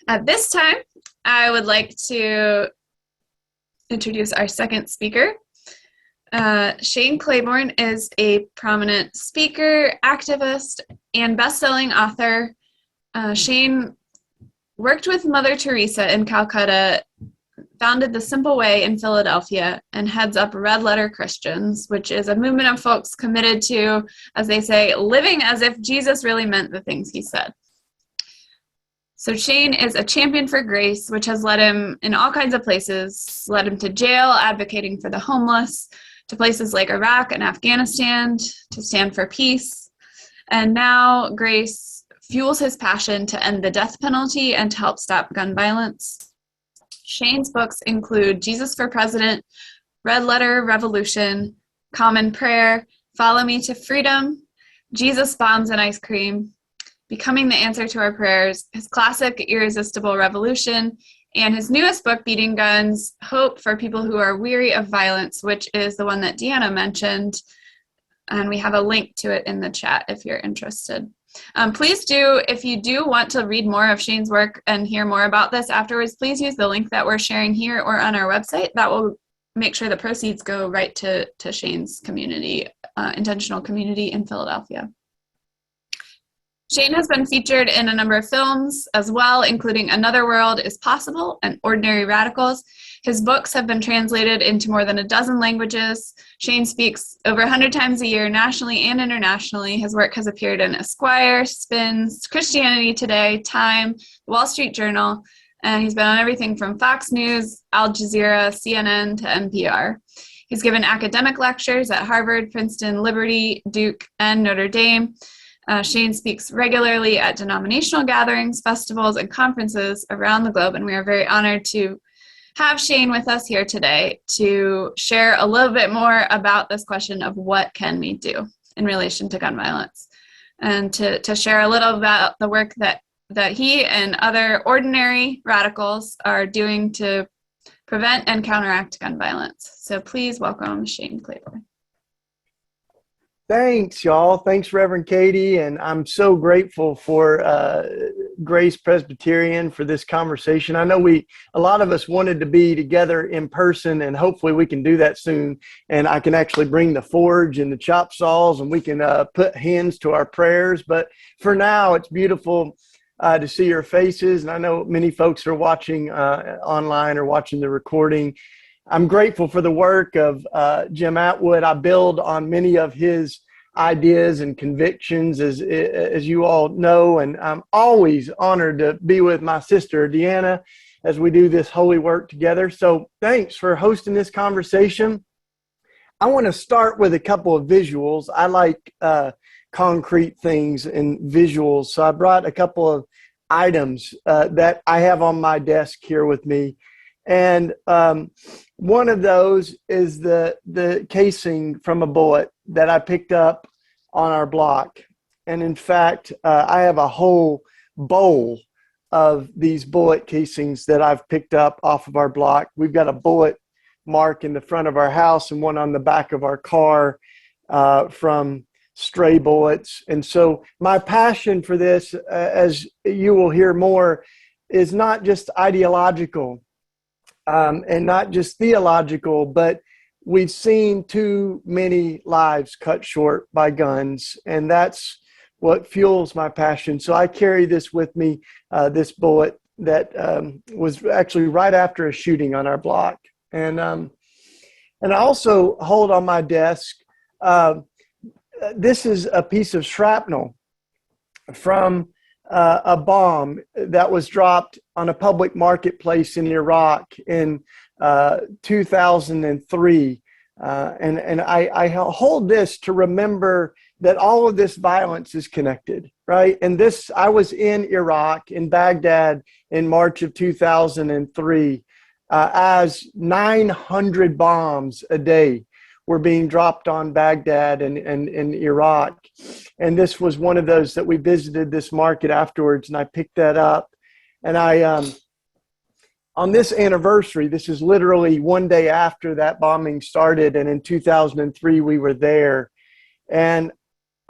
At this time, I would like to introduce our second speaker. Shane Claiborne is a prominent speaker, activist, and best-selling author. Shane worked with Mother Teresa in Calcutta, founded The Simple Way in Philadelphia, and heads up Red Letter Christians, which is a movement of folks committed to, as they say, living as if Jesus really meant the things he said. So Shane is a champion for grace, which has led him in all kinds of places, led him to jail, advocating for the homeless, to places like Iraq and Afghanistan, to stand for peace. And now grace fuels his passion to end the death penalty and to help stop gun violence. Shane's books include Jesus for President, Red Letter Revolution, Common Prayer, Follow Me to Freedom, Jesus Bombs and Ice Cream, Becoming the Answer to Our Prayers, his classic Irresistible Revolution, and his newest book, Beating Guns, Hope for People Who Are Weary of Violence, which is the one that Deanna mentioned. And we have a link to it in the chat if you're interested. Please do, if you do want to read more of Shane's work and hear more about this afterwards, please use the link that we're sharing here or on our website. That will make sure the proceeds go right to Shane's community, intentional community in Philadelphia. Shane has been featured in a number of films as well, including Another World is Possible and Ordinary Radicals. His books have been translated into more than a dozen languages. Shane speaks over 100 times a year, nationally and internationally. His work has appeared in Esquire, Spins, Christianity Today, Time, The Wall Street Journal, and he's been on everything from Fox News, Al Jazeera, CNN to NPR. He's given academic lectures at Harvard, Princeton, Liberty, Duke, and Notre Dame. Shane speaks regularly at denominational gatherings, festivals, and conferences around the globe, and we are very honored to have Shane with us here today to share a little bit more about this question of what can we do in relation to gun violence, and to share a little about the work that he and other ordinary radicals are doing to prevent and counteract gun violence. So please welcome Shane Claiborne. Thanks, y'all. Thanks, Reverend Katie. And I'm so grateful for Grace Presbyterian for this conversation. I know a lot of us wanted to be together in person, and hopefully we can do that soon. And I can actually bring the forge and the chop saws, and we can put hands to our prayers. But for now, it's beautiful to see your faces. And I know many folks are watching online or watching the recording. I'm grateful for the work of Jim Atwood. I build on many of his ideas and convictions, as you all know, and I'm always honored to be with my sister, Deanna, as we do this holy work together. So thanks for hosting this conversation. I want to start with a couple of visuals. I like concrete things and visuals, so I brought a couple of items that I have on my desk here with me. And one of those is the casing from a bullet that I picked up on our block. And in fact, I have a whole bowl of these bullet casings that I've picked up off of our block. We've got a bullet mark in the front of our house and one on the back of our car from stray bullets. And so my passion for this, as you will hear more, is not just ideological. And not just theological, but we've seen too many lives cut short by guns, and that's what fuels my passion. So I carry this with me, this bullet that was actually right after a shooting on our block. And I also hold on my desk, this is a piece of shrapnel from a bomb that was dropped on a public marketplace in Iraq in 2003. And I hold this to remember that all of this violence is connected, right? And I was in Iraq, in Baghdad, in March of 2003, as 900 bombs a day were being dropped on Baghdad and Iraq. And this was one of those that we visited this market afterwards, and I picked that up. And on this anniversary, this is literally one day after that bombing started, and in 2003 we were there. And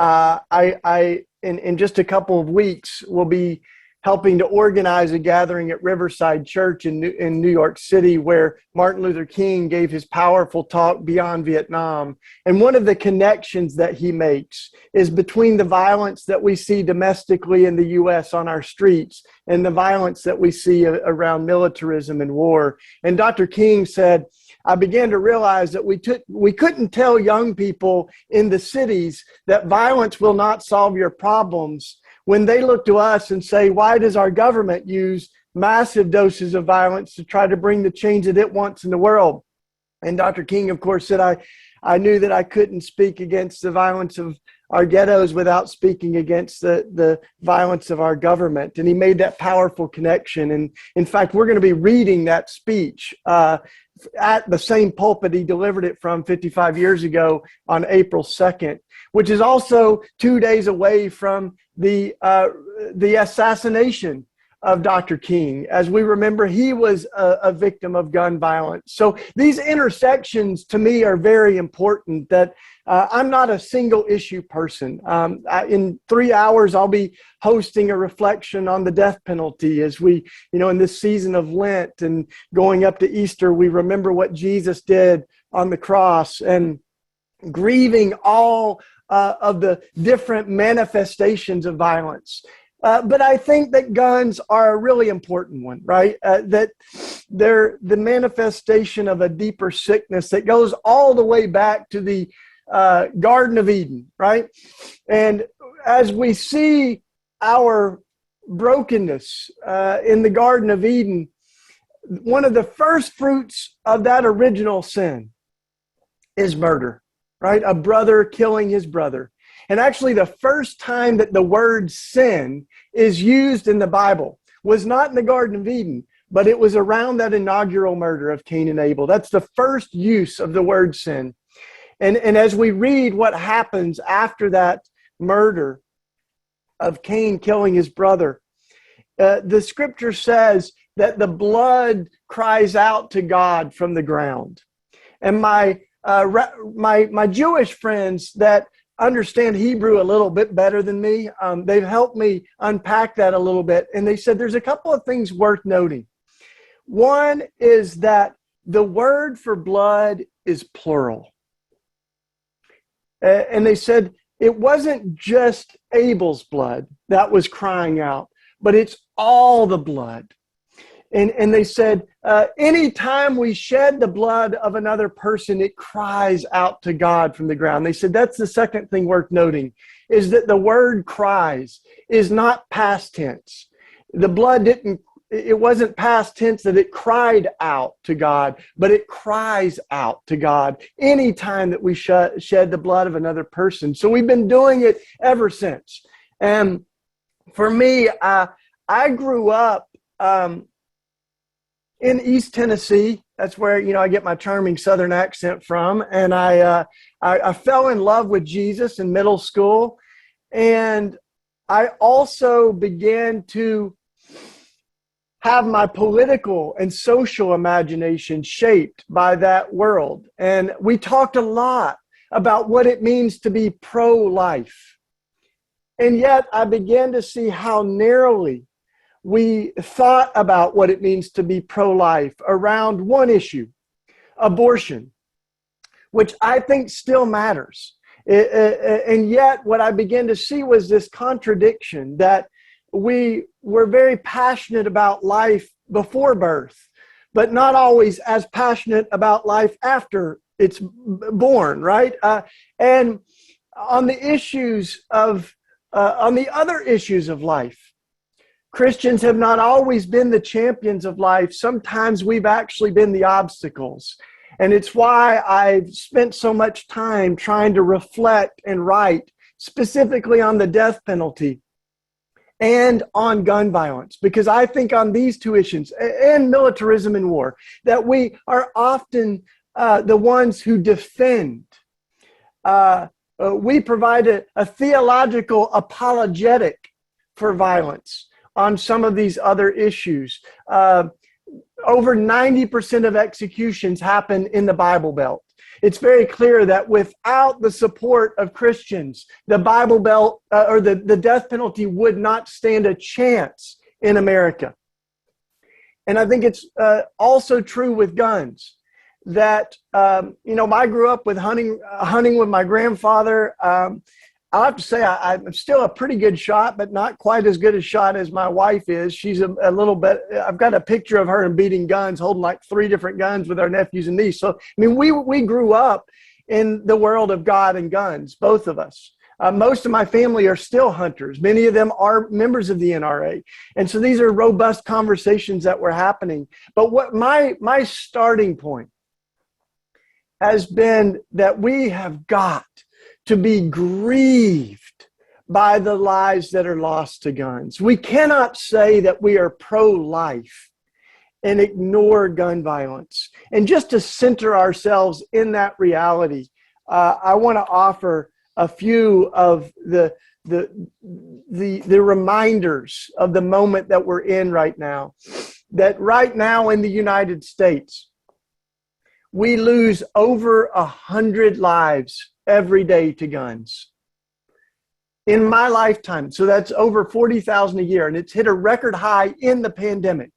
in just a couple of weeks, we'll be helping to organize a gathering at Riverside Church in New York City, where Martin Luther King gave his powerful talk Beyond Vietnam. And one of the connections that he makes is between the violence that we see domestically in the U.S. on our streets and the violence that we see around militarism and war. And Dr. King said, I began to realize that we couldn't tell young people in the cities that violence will not solve your problems when they look to us and say, why does our government use massive doses of violence to try to bring the change that it wants in the world? And Dr. King, of course, said, I knew that I couldn't speak against the violence of our ghettos without speaking against the violence of our government. And he made that powerful connection. And in fact, we're going to be reading that speech at the same pulpit he delivered it from 55 years ago on April 2nd, which is also 2 days away from the assassination of Dr. King. As we remember, he was a victim of gun violence. So these intersections to me are very important, that I'm not a single issue person. In 3 hours, I'll be hosting a reflection on the death penalty as we, in this season of Lent and going up to Easter, we remember what Jesus did on the cross and grieving all of the different manifestations of violence. But I think that guns are a really important one, right? That they're the manifestation of a deeper sickness that goes all the way back to the Garden of Eden, right? And as we see our brokenness in the Garden of Eden, one of the first fruits of that original sin is murder, right? A brother killing his brother. And actually, the first time that the word sin is used in the Bible was not in the Garden of Eden, but it was around that inaugural murder of Cain and Abel. That's the first use of the word sin. And as we read what happens after that murder of Cain killing his brother, the scripture says that the blood cries out to God from the ground. And my Jewish friends that understand Hebrew a little bit better than me, they've helped me unpack that a little bit. And they said there's a couple of things worth noting. One is that the word for blood is plural. And they said it wasn't just Abel's blood that was crying out, but it's all the blood. And they said, anytime we shed the blood of another person, it cries out to God from the ground. They said that's the second thing worth noting, is that the word cries is not past tense. The blood it wasn't past tense that it cried out to God, but it cries out to God anytime that we shed the blood of another person. So we've been doing it ever since. And for me, I grew up in East Tennessee. That's where, I get my charming Southern accent from. And I fell in love with Jesus in middle school. And I also began to have my political and social imagination shaped by that world. And we talked a lot about what it means to be pro-life. And yet I began to see how narrowly we thought about what it means to be pro-life around one issue, abortion, which I think still matters. And yet what I began to see was this contradiction that we were very passionate about life before birth, but not always as passionate about life after it's born, right? And on the other issues of life, Christians have not always been the champions of life. Sometimes we've actually been the obstacles. And it's why I've spent so much time trying to reflect and write specifically on the death penalty and on gun violence, because I think on these two issues, and militarism and war, that we are often the ones who defend. We provide a theological apologetic for violence on some of these other issues. Over 90% of executions happen in the Bible Belt. It's very clear that without the support of Christians, the Bible Belt or the death penalty would not stand a chance in America. And I think it's also true with guns that, I grew up with hunting with my grandfather. I have to say I'm still a pretty good shot, but not quite as good a shot as my wife is. She's a little bit, I've got a picture of her in beating guns, holding like 3 different guns with our nephews and nieces. So, we grew up in the world of God and guns, both of us. Most of my family are still hunters. Many of them are members of the NRA. And so these are robust conversations that were happening. But what my starting point has been that we have got to be grieved by the lives that are lost to guns. We cannot say that we are pro-life and ignore gun violence. And just to center ourselves in that reality, I want to offer a few of the reminders of the moment that we're in right now. That right now in the United States, we lose over 100 lives every day to guns. In my lifetime, so that's over 40,000 a year, and it's hit a record high in the pandemic.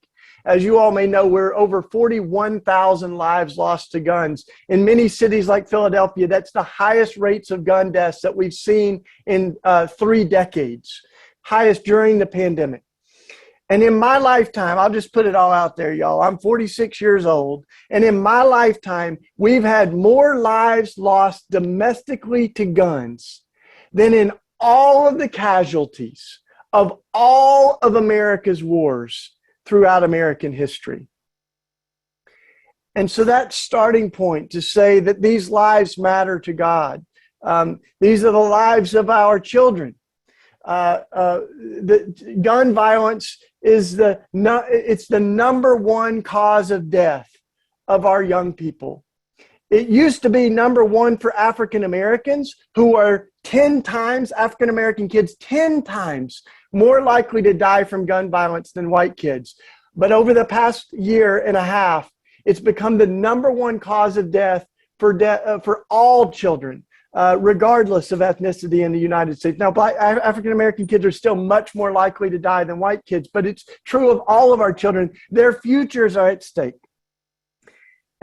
As you all may know, we're over 41,000 lives lost to guns. In many cities like Philadelphia, that's the highest rates of gun deaths that we've seen in 3 decades, highest during the pandemic. And in my lifetime, I'll just put it all out there, y'all. I'm 46 years old. And in my lifetime, we've had more lives lost domestically to guns than in all of the casualties of all of America's wars throughout American history. And so that starting point to say that these lives matter to God. These are the lives of our children. The gun violence is the number one cause of death of our young people. It used to be number one for African Americans, who are 10 times, African American kids, 10 times more likely to die from gun violence than white kids. But over the past year and a half, it's become the number one cause of death for all children, regardless of ethnicity in the United States. Now, African American kids are still much more likely to die than white kids, but it's true of all of our children. Their futures are at stake.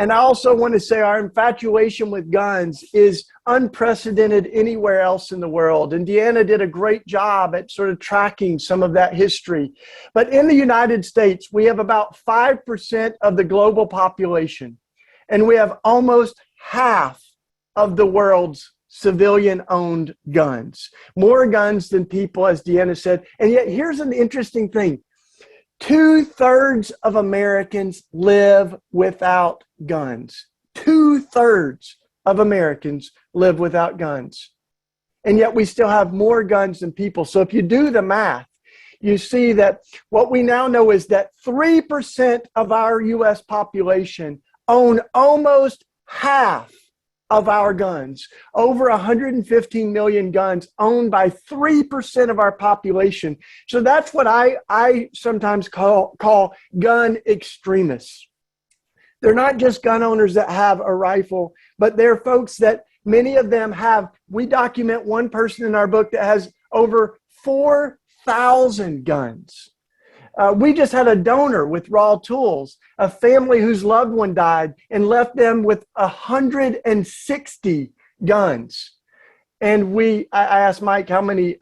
And I also want to say our infatuation with guns is unprecedented anywhere else in the world. And Deanna did a great job at sort of tracking some of that history. But in the United States, we have about 5% of the global population. And we have almost half of the world's civilian-owned guns. More guns than people, as Deanna said. And yet here's an interesting thing. 2/3 of Americans live without guns. 2/3 of Americans live without guns. And yet we still have more guns than people. So if you do the math, you see that what we now know is that 3% of our U.S. population own almost half of our guns. Over 115 million guns owned by 3% of our population. So that's what I sometimes call gun extremists. They're not just gun owners that have a rifle, but they're folks that many of them have. We document one person in our book that has over 4,000 guns. We just had a donor with Raw Tools, a family whose loved one died and left them with 160 guns. And I asked Mike how many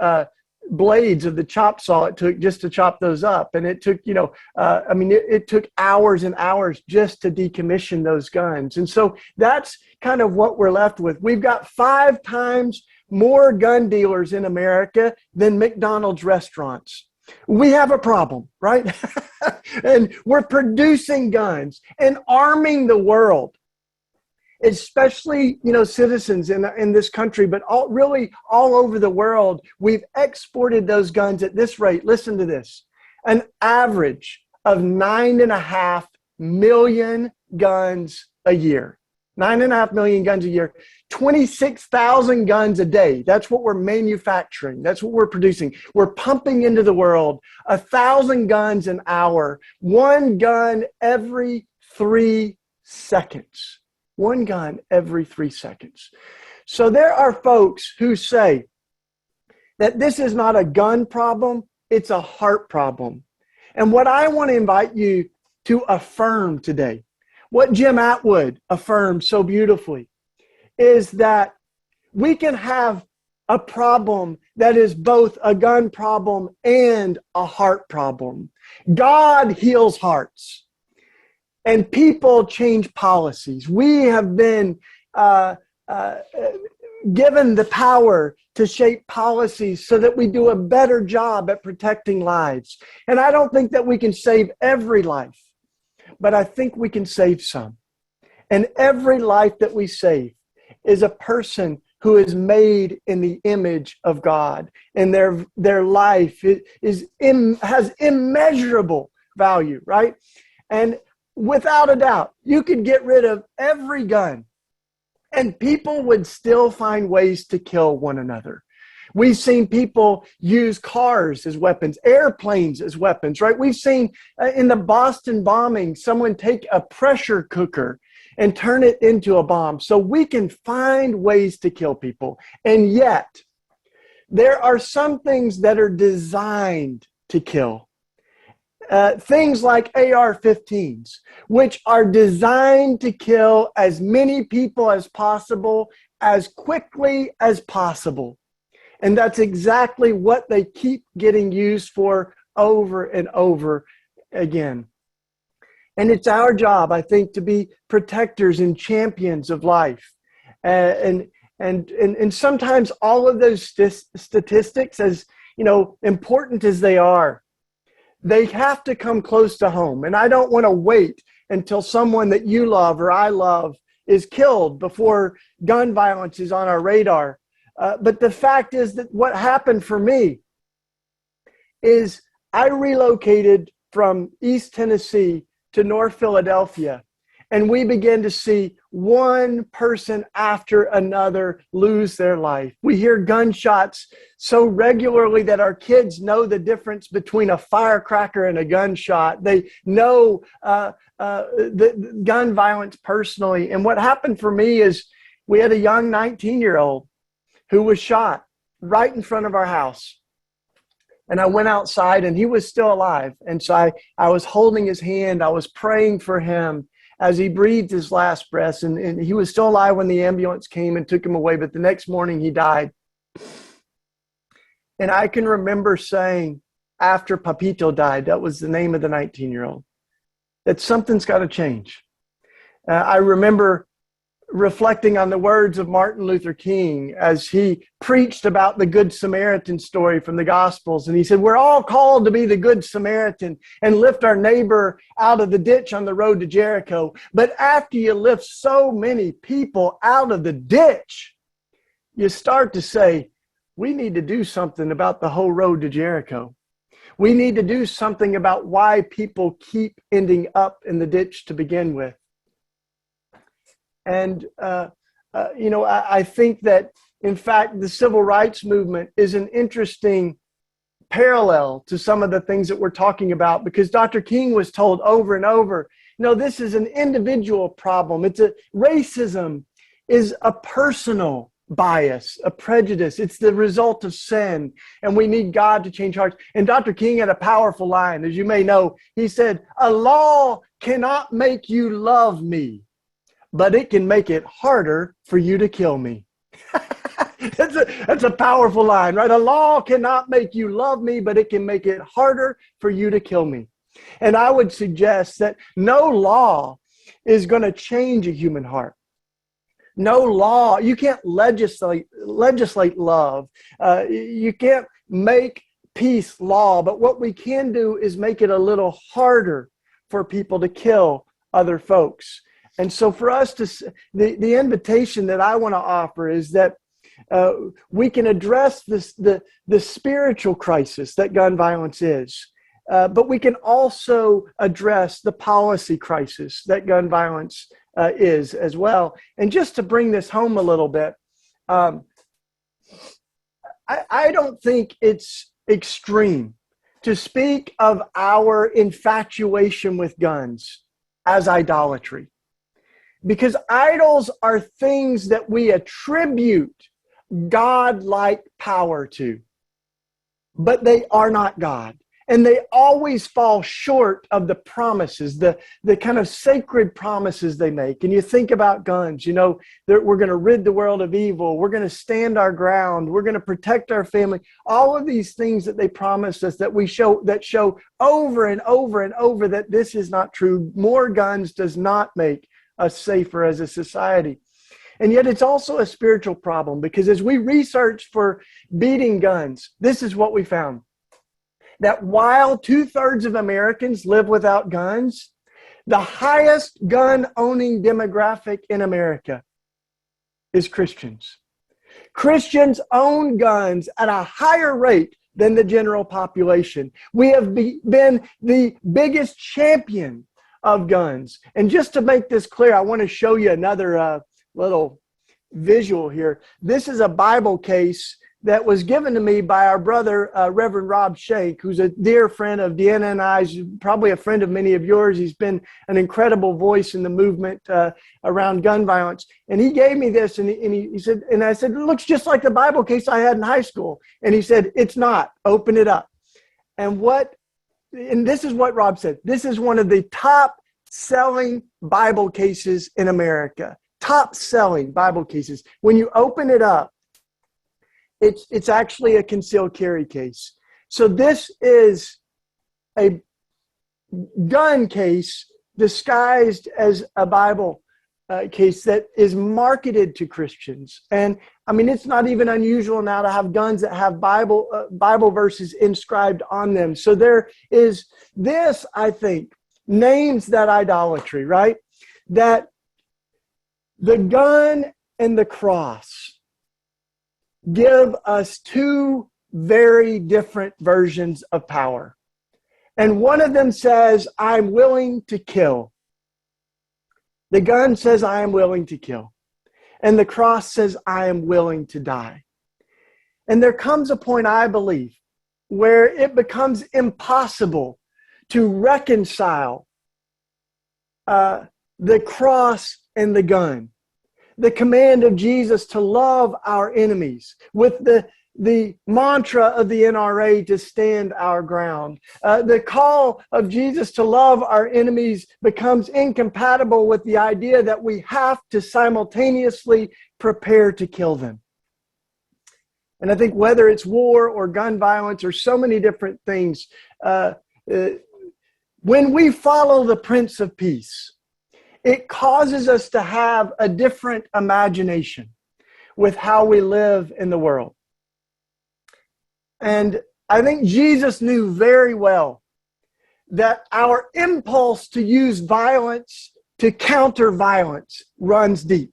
blades of the chop saw it took just to chop those up. And it took, it took hours and hours just to decommission those guns. And so that's kind of what we're left with. We've got 5 times more gun dealers in America than McDonald's restaurants. We have a problem, right? And we're producing guns and arming the world, especially, citizens in this country, but really all over the world. We've exported those guns at this rate. Listen to this, an average of 9.5 million guns a year. 9.5 million guns a year, 26,000 guns a day. That's what we're manufacturing. That's what we're producing. We're pumping into the world 1,000 guns an hour, 1 gun every 3 seconds. 1 gun every 3 seconds. So there are folks who say that this is not a gun problem, it's a heart problem. And what I want to invite you to affirm today, what Jim Atwood affirmed so beautifully, is that we can have a problem that is both a gun problem and a heart problem. God heals hearts, and people change policies. We have been given the power to shape policies so that we do a better job at protecting lives. And I don't think that we can save every life, but I think we can save some. And every life that we save is a person who is made in the image of God, and their life has immeasurable value, right? And without a doubt, you could get rid of every gun, and people would still find ways to kill one another. We've seen people use cars as weapons, airplanes as weapons, right? We've seen in the Boston bombing, someone take a pressure cooker and turn it into a bomb. So we can find ways to kill people. And yet, there are some things that are designed to kill. Things like AR-15s, which are designed to kill as many people as possible, as quickly as possible. And that's exactly what they keep getting used for over and over again. And it's our job, I think, to be protectors and champions of life. And sometimes all of those statistics, as important as they are, they have to come close to home. And I don't want to wait until someone that you love or I love is killed before gun violence is on our radar. But the fact is that what happened for me is I relocated from East Tennessee to North Philadelphia, and we began to see one person after another lose their life. We hear gunshots so regularly that our kids know the difference between a firecracker and a gunshot. They know the gun violence personally. And what happened for me is we had a young 19-year-old who was shot right in front of our house. And I went outside and he was still alive. And so I was holding his hand. I was praying for him as he breathed his last breaths. And he was still alive when the ambulance came and took him away. But the next morning he died. And I can remember saying after Papito died, that was the name of the 19-year-old, that something's got to change. I remember reflecting on the words of Martin Luther King as he preached about the Good Samaritan story from the Gospels. And he said, we're all called to be the Good Samaritan and lift our neighbor out of the ditch on the road to Jericho. But after you lift so many people out of the ditch, you start to say, we need to do something about the whole road to Jericho. We need to do something about why people keep ending up in the ditch to begin with. And, I think that, in fact, the civil rights movement is an interesting parallel to some of the things that we're talking about, because Dr. King was told over and over, this is an individual problem. Racism is a personal bias, a prejudice. It's the result of sin, and we need God to change hearts. And Dr. King had a powerful line, as you may know. He said, a law cannot make you love me, but it can make it harder for you to kill me. That's a powerful line, right? A law cannot make you love me, but it can make it harder for you to kill me. And I would suggest that no law is going to change a human heart. No law, you can't legislate love. You can't make peace law, but what we can do is make it a little harder for people to kill other folks. And so for us the invitation that I want to offer is that we can address the spiritual crisis that gun violence is, but we can also address the policy crisis that gun violence is as well. And just to bring this home a little bit, I don't think it's extreme to speak of our infatuation with guns as idolatry. Because idols are things that we attribute God-like power to, but they are not God. And they always fall short of the promises, the kind of sacred promises they make. And you think about guns, you know, we're going to rid the world of evil. We're going to stand our ground. We're going to protect our family. All of these things that they promised us that show over and over and over that this is not true. More guns does not make us safer as a society. And yet it's also a spiritual problem, because as we research for beating guns, this is what we found. That while 2/3 of Americans live without guns, the highest gun-owning demographic in America is Christians. Christians own guns at a higher rate than the general population. We have been the biggest champion of guns. And just to make this clear, I want to show you another little visual here. This is a Bible case that was given to me by our brother, Reverend Rob Shank, who's a dear friend of Deanna and I's, probably a friend of many of yours. He's been an incredible voice in the movement around gun violence. And he gave me this, and he said, and I said, it looks just like the Bible case I had in high school. And he said, it's not. Open it up. And this is what Rob said. This is one of the top selling Bible cases in America. Top selling Bible cases. When you open it up, it's actually a concealed carry case. So this is a gun case disguised as a Bible case that is marketed to Christians. And I mean, it's not even unusual now to have guns that have Bible verses inscribed on them. So there is this, I think, names that idolatry, right? That the gun and the cross give us two very different versions of power. And one of them says, I'm willing to kill. The gun says, I am willing to kill. And the cross says, I am willing to die. And there comes a point, I believe, where it becomes impossible to reconcile the cross and the gun. The command of Jesus to love our enemies with the mantra of the NRA to stand our ground. The call of Jesus to love our enemies becomes incompatible with the idea that we have to simultaneously prepare to kill them. And I think whether it's war or gun violence or so many different things, when we follow the Prince of Peace, it causes us to have a different imagination with how we live in the world. And I think Jesus knew very well that our impulse to use violence to counter violence runs deep.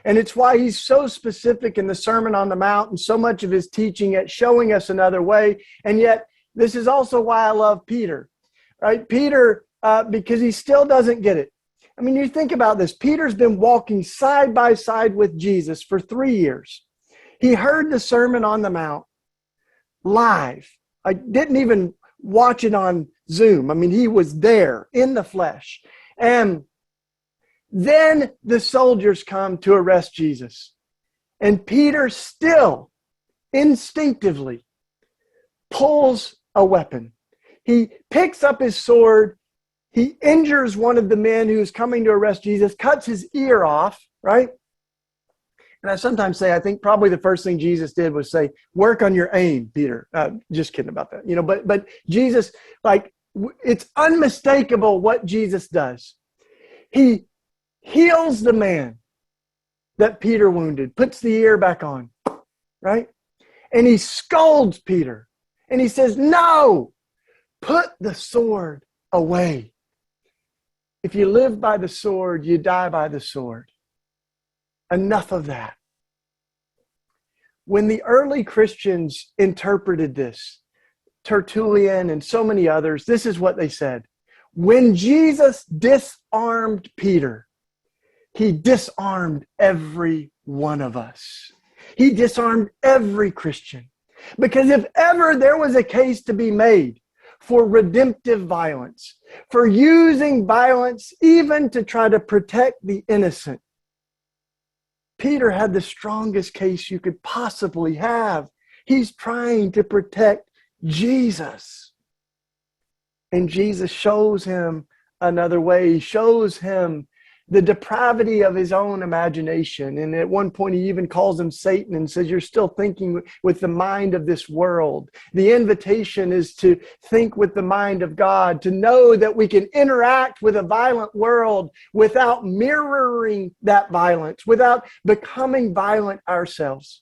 And it's why he's so specific in the Sermon on the Mount and so much of his teaching at showing us another way. And yet, this is also why I love Peter, right? Peter, because he still doesn't get it. I mean, you think about this. Peter's been walking side by side with Jesus for 3 years. He heard the Sermon on the Mount live. I didn't even watch it on Zoom. I mean, he was there in the flesh. And then the soldiers come to arrest Jesus. And Peter still instinctively pulls a weapon. He picks up his sword. He injures one of the men who's coming to arrest Jesus, cuts his ear off, right? And I sometimes say, I think probably the first thing Jesus did was say, work on your aim, Peter. Just kidding about that. You know, but Jesus, like, it's unmistakable what Jesus does. He heals the man that Peter wounded, puts the ear back on, right? And he scolds Peter. And he says, no, put the sword away. If you live by the sword, you die by the sword. Enough of that. When the early Christians interpreted this, Tertullian and so many others, this is what they said. When Jesus disarmed Peter, he disarmed every one of us. He disarmed every Christian. Because if ever there was a case to be made for redemptive violence, for using violence even to try to protect the innocent, Peter had the strongest case you could possibly have. He's trying to protect Jesus. And Jesus shows him another way. He shows him the depravity of his own imagination. And at one point, he even calls him Satan and says, you're still thinking with the mind of this world. The invitation is to think with the mind of God, to know that we can interact with a violent world without mirroring that violence, without becoming violent ourselves.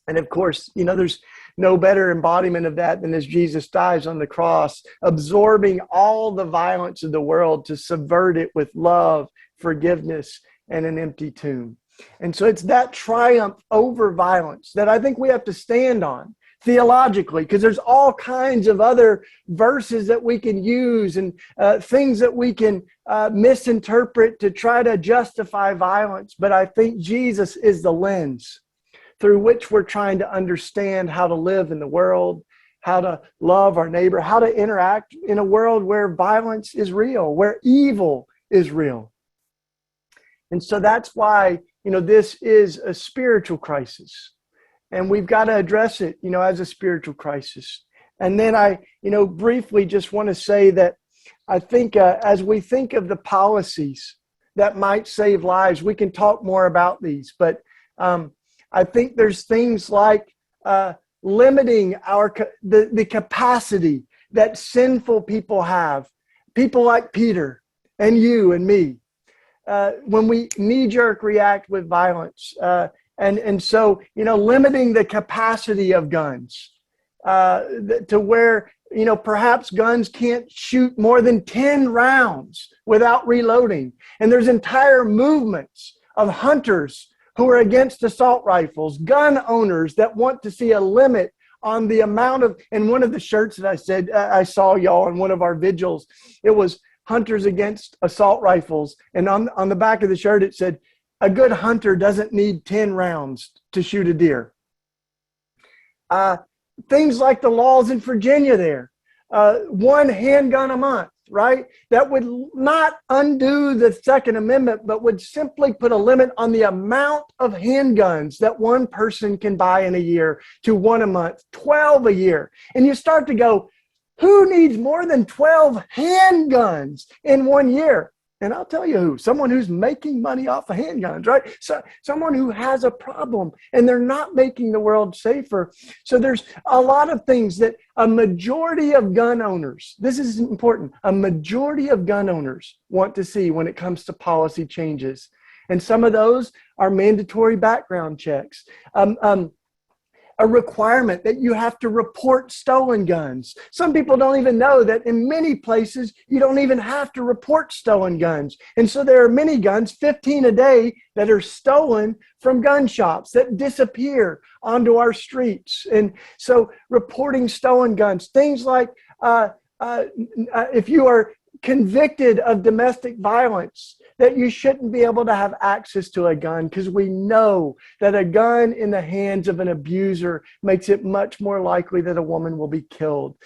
And of course, there's no better embodiment of that than as Jesus dies on the cross, absorbing all the violence of the world to subvert it with love, forgiveness, and an empty tomb. And so it's that triumph over violence that I think we have to stand on theologically, because there's all kinds of other verses that we can use and things that we can misinterpret to try to justify violence. But I think Jesus is the lens through which we're trying to understand how to live in the world, how to love our neighbor, how to interact in a world where violence is real, where evil is real. And so that's why, this is a spiritual crisis. And we've got to address it, as a spiritual crisis. And then I, briefly just want to say that I think as we think of the policies that might save lives, we can talk more about these. But I think there's things like limiting the capacity that sinful people have. People like Peter and you and me. When we knee-jerk react with violence. And so, limiting the capacity of guns to where, perhaps guns can't shoot more than 10 rounds without reloading. And there's entire movements of hunters who are against assault rifles, gun owners that want to see a limit on the amount of, and one of the shirts that I said, I saw y'all in one of our vigils, it was Hunters Against Assault Rifles. And on the back of the shirt, it said, a good hunter doesn't need 10 rounds to shoot a deer. Things like the laws in Virginia there, one handgun a month, right? That would not undo the Second Amendment, but would simply put a limit on the amount of handguns that one person can buy in a year to 1 a month, 12 a year. And you start to go, who needs more than 12 handguns in 1 year? And I'll tell you who, someone who's making money off of handguns, right? So someone who has a problem and they're not making the world safer. So there's a lot of things that a majority of gun owners, this is important, a majority of gun owners want to see when it comes to policy changes. And some of those are mandatory background checks. A requirement that you have to report stolen guns. Some people don't even know that in many places, you don't even have to report stolen guns. And so there are many guns, 15 a day, that are stolen from gun shops that disappear onto our streets. And so reporting stolen guns, things like if you are convicted of domestic violence, that you shouldn't be able to have access to a gun, because we know that a gun in the hands of an abuser makes it much more likely that a woman will be killed.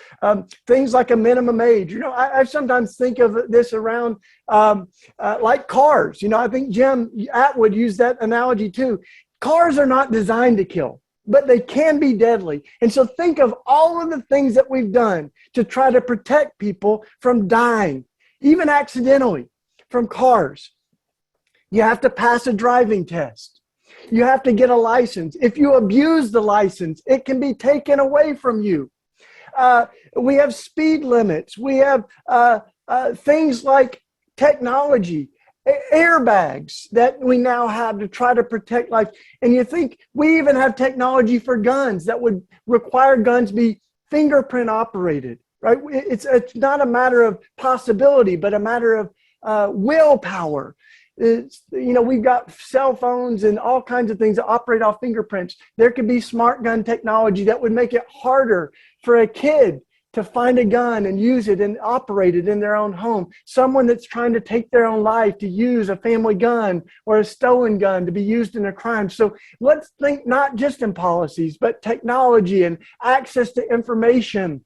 Things like a minimum age. I sometimes think of this around like cars. I think Jim Atwood used that analogy too. Cars are not designed to kill, but they can be deadly. And so think of all of the things that we've done to try to protect people from dying, even accidentally, from cars. You have to pass a driving test. You have to get a license. If you abuse the license, it can be taken away from you. We have speed limits. We have things like technology, airbags that we now have to try to protect life. And you think we even have technology for guns that would require guns be fingerprint operated, right? It's not a matter of possibility, but a matter of willpower. We've got cell phones and all kinds of things that operate off fingerprints. There could be smart gun technology that would make it harder for a kid to find a gun and use it and operate it in their own home. Someone that's trying to take their own life to use a family gun or a stolen gun to be used in a crime. So let's think not just in policies, but technology and access to information.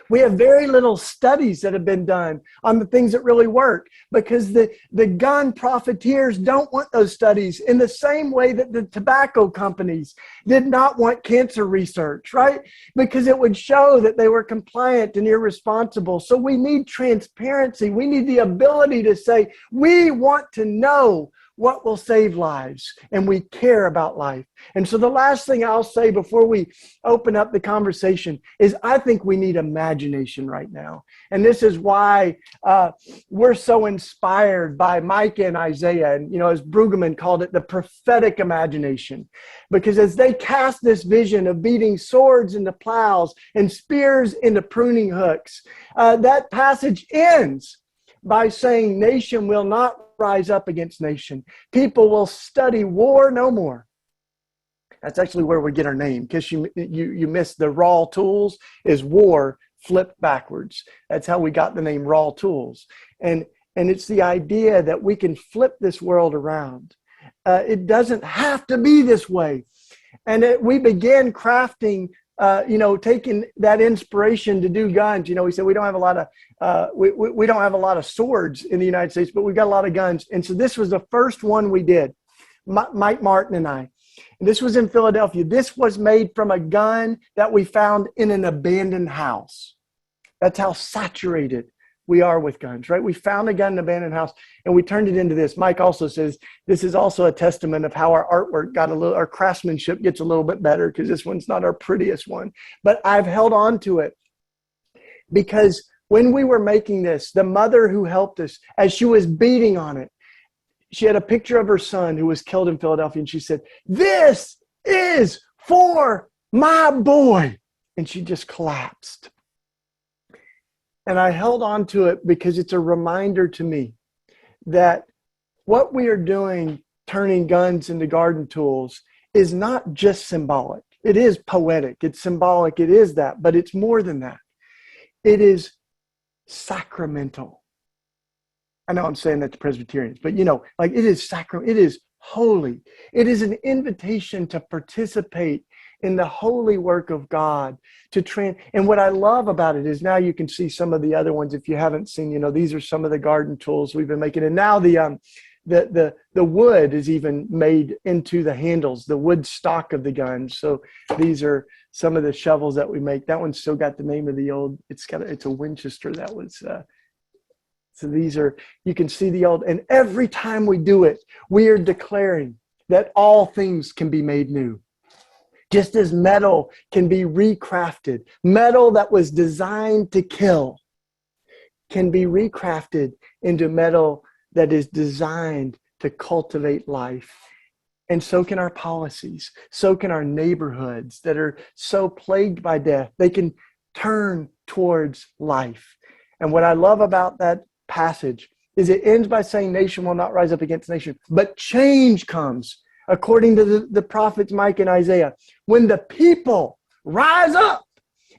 We have very little studies that have been done on the things that really work, because the gun profiteers don't want those studies in the same way that the tobacco companies did not want cancer research, right? Because it would show that they were compliant and irresponsible. So we need transparency. We need the ability to say, we want to know what will save lives, and we care about life. And so the last thing I'll say before we open up the conversation is I think we need imagination right now. And this is why we're so inspired by Micah and Isaiah. And, as Brueggemann called it, the prophetic imagination. Because as they cast this vision of beating swords into plows and spears into pruning hooks, that passage ends by saying nation will not rise up against nation. People will study war no more. That's actually where we get our name, because you missed the raw tools is war flipped backwards. That's how we got the name raw tools. And it's the idea that we can flip this world around. It doesn't have to be this way. And we began crafting taking that inspiration to do guns. We said we don't have a lot of we don't have a lot of swords in the United States, but we've got a lot of guns. And so this was the first one we did, Mike Martin and I. And this was in Philadelphia. This was made from a gun that we found in an abandoned house. That's how saturated we are with guns, right? We found a gun in an abandoned house and we turned it into this. Mike also says this is also a testament of how our artwork our craftsmanship gets a little bit better, because this one's not our prettiest one. But I've held on to it because when we were making this, the mother who helped us, as she was beating on it, she had a picture of her son who was killed in Philadelphia, and she said, "This is for my boy." And she just collapsed. And I held on to it because it's a reminder to me that what we are doing, turning guns into garden tools, is not just symbolic. It is poetic. It's symbolic. It is that. But it's more than that. It is sacramental. I know I'm saying that to Presbyterians, but it is sacramental. It is holy. It is an invitation to participate in the holy work of God. And what I love about it is now you can see some of the other ones. If you haven't seen, these are some of the garden tools we've been making. And now the wood is even made into the handles, the wood stock of the gun. So these are some of the shovels that we make. That one's still got the name of the old, it's a Winchester. That was, so these are, you can see the old, and every time we do it, we are declaring that all things can be made new. Just as metal can be recrafted, metal that was designed to kill can be recrafted into metal that is designed to cultivate life. And so can our policies. So can our neighborhoods that are so plagued by death. They can turn towards life. And what I love about that passage is it ends by saying nation will not rise up against nation, but change comes. According to the prophets Micah and Isaiah, when the people rise up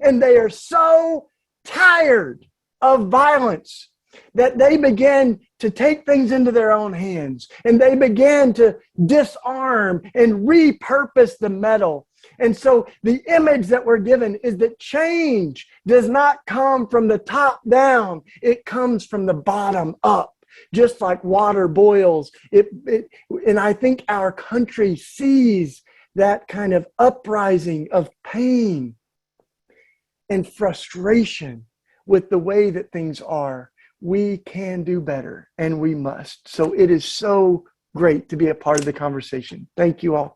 and they are so tired of violence that they begin to take things into their own hands and they begin to disarm and repurpose the metal. And so the image that we're given is that change does not come from the top down. It comes from the bottom up. Just like water boils, and I think our country sees that kind of uprising of pain and frustration with the way that things are. We can do better, and we must. So it is so great to be a part of the conversation. Thank you all.